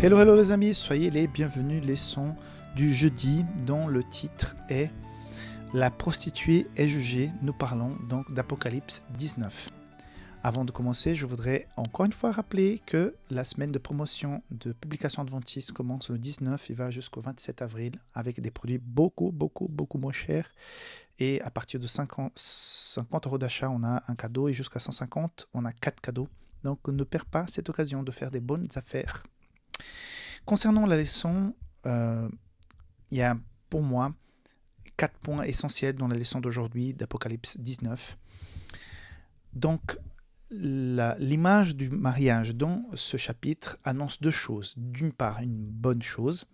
Hello, hello les amis, soyez les bienvenus, leçon du jeudi dont le titre est La prostituée est jugée. Nous parlons donc d'Apocalypse 19. Avant de commencer, je voudrais encore une fois rappeler que la semaine de promotion de publication adventiste commence le 19 et va jusqu'au 27 avril avec des produits beaucoup moins chers. Et à partir de 50 € d'achat, on a un cadeau et jusqu'à 150, on a 4 cadeaux. Donc ne perds pas cette occasion de faire des bonnes affaires. Concernant la leçon, il y a pour moi 4 points essentiels dans la leçon d'aujourd'hui d'Apocalypse 19. Donc, l'image du mariage dans ce chapitre annonce deux choses. D'une part, une bonne chose,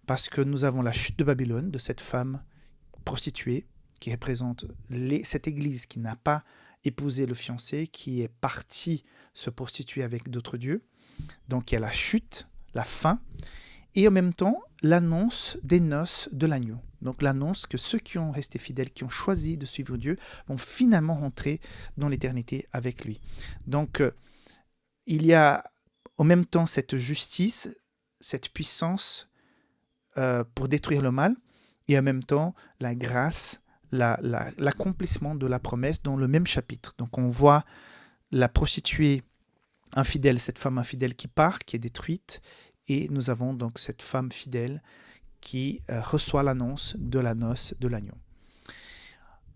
parce que nous avons la chute de Babylone, de cette femme prostituée, qui représente cette église qui n'a pas épousé le fiancé, qui est partie se prostituer avec d'autres dieux. Donc, il y a la chute, la fin, et en même temps, l'annonce des noces de l'agneau. Donc l'annonce que ceux qui ont resté fidèles, qui ont choisi de suivre Dieu, vont finalement rentrer dans l'éternité avec lui. Donc il y a en même temps cette justice, cette puissance pour détruire le mal, et en même temps la grâce, l'accomplissement de la promesse dans le même chapitre. Donc on voit la prostituée infidèle, cette femme infidèle qui part, qui est détruite, et nous avons donc cette femme fidèle qui reçoit l'annonce de la noce de l'agneau.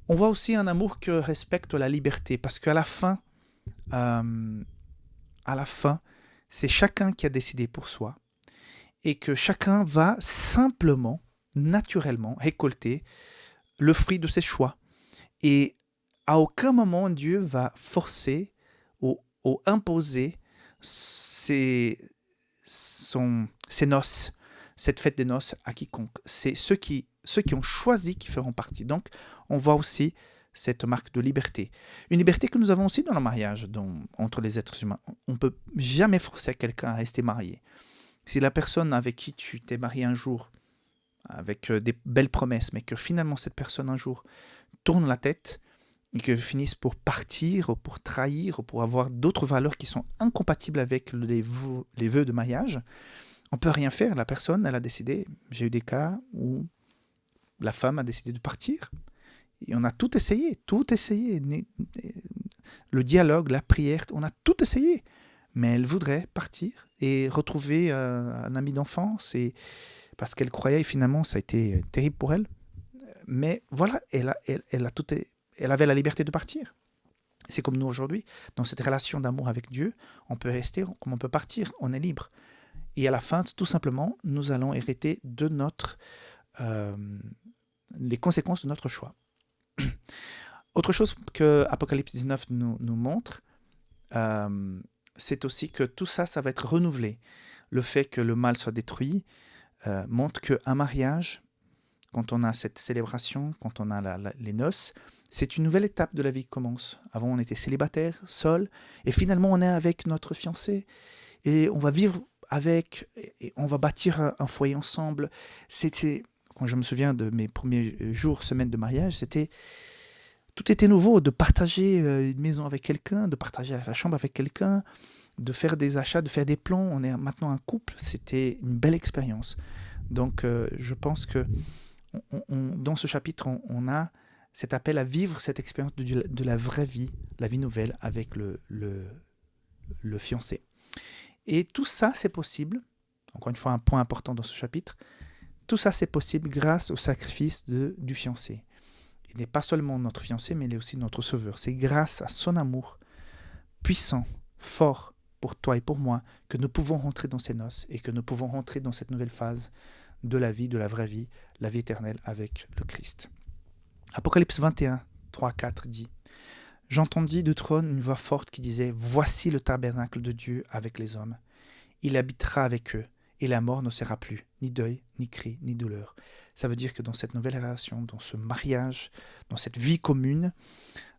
On voit aussi un amour qui respecte la liberté, parce qu'à la fin, c'est chacun qui a décidé pour soi, et que chacun va simplement, naturellement, récolter le fruit de ses choix. Et à aucun moment Dieu va forcer ou imposer ses noces, cette fête des noces à quiconque. C'est ceux qui ont choisi qui feront partie. Donc, on voit aussi cette marque de liberté. Une liberté que nous avons aussi dans le mariage, entre les êtres humains. On ne peut jamais forcer quelqu'un à rester marié. Si la personne avec qui tu t'es marié un jour, avec des belles promesses, mais que finalement cette personne un jour tourne la tête, et que finisse pour partir, ou pour trahir, ou pour avoir d'autres valeurs qui sont incompatibles avec les vœux de mariage, on ne peut rien faire. La personne, elle a décidé. J'ai eu des cas où la femme a décidé de partir. Et on a tout essayé. Le dialogue, la prière, on a tout essayé. Mais elle voudrait partir et retrouver un ami d'enfance. Et parce qu'elle croyait, et finalement, ça a été terrible pour elle. Mais voilà, elle avait la liberté de partir. C'est comme nous aujourd'hui. Dans cette relation d'amour avec Dieu, on peut rester comme on peut partir. On est libre. Et à la fin, tout simplement, nous allons hériter de les conséquences de notre choix. Autre chose que Apocalypse 19 nous montre, c'est aussi que tout ça va être renouvelé. Le fait que le mal soit détruit montre qu'un mariage, quand on a cette célébration, quand on a les noces, c'est une nouvelle étape de la vie qui commence. Avant, on était célibataire, seul, et finalement, on est avec notre fiancé, et on va vivre avec, et on va bâtir un foyer ensemble. Quand je me souviens de mes premiers jours, semaines de mariage, tout était nouveau, de partager une maison avec quelqu'un, de partager la chambre avec quelqu'un, de faire des achats, de faire des plans. On est maintenant un couple, c'était une belle expérience. Donc, je pense que dans ce chapitre, on a cet appel à vivre cette expérience de la vraie vie, la vie nouvelle avec le fiancé. Et tout ça, c'est possible, encore une fois un point important dans ce chapitre, tout ça c'est possible grâce au sacrifice du fiancé. Il n'est pas seulement notre fiancé, mais il est aussi notre sauveur. C'est grâce à son amour puissant, fort pour toi et pour moi, que nous pouvons rentrer dans ces noces et que nous pouvons rentrer dans cette nouvelle phase de la vie, de la vraie vie, la vie éternelle avec le Christ. Apocalypse 21, 3-4 dit « J'entendis du trône une voix forte qui disait « Voici le tabernacle de Dieu avec les hommes. Il habitera avec eux, et la mort ne sera plus, ni deuil, ni cri, ni douleur. » Ça veut dire que dans cette nouvelle relation, dans ce mariage, dans cette vie commune,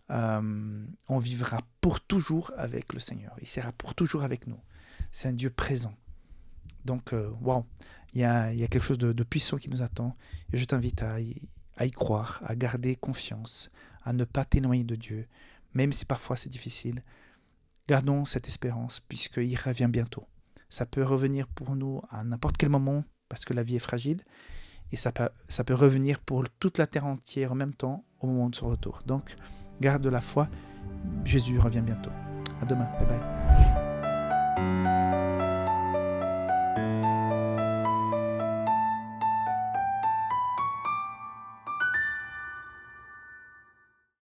on vivra pour toujours avec le Seigneur. Il sera pour toujours avec nous. C'est un Dieu présent. Donc, waouh, il y a quelque chose de puissant qui nous attend. Et je t'invite à y croire, à garder confiance, à ne pas t'éloigner de Dieu, même si parfois c'est difficile. Gardons cette espérance, puisqu'il revient bientôt. ça peut revenir pour nous à n'importe quel moment, parce que la vie est fragile, et ça peut revenir pour toute la terre entière en même temps, au moment de son retour. Donc, garde la foi, Jésus revient bientôt. À demain, bye bye.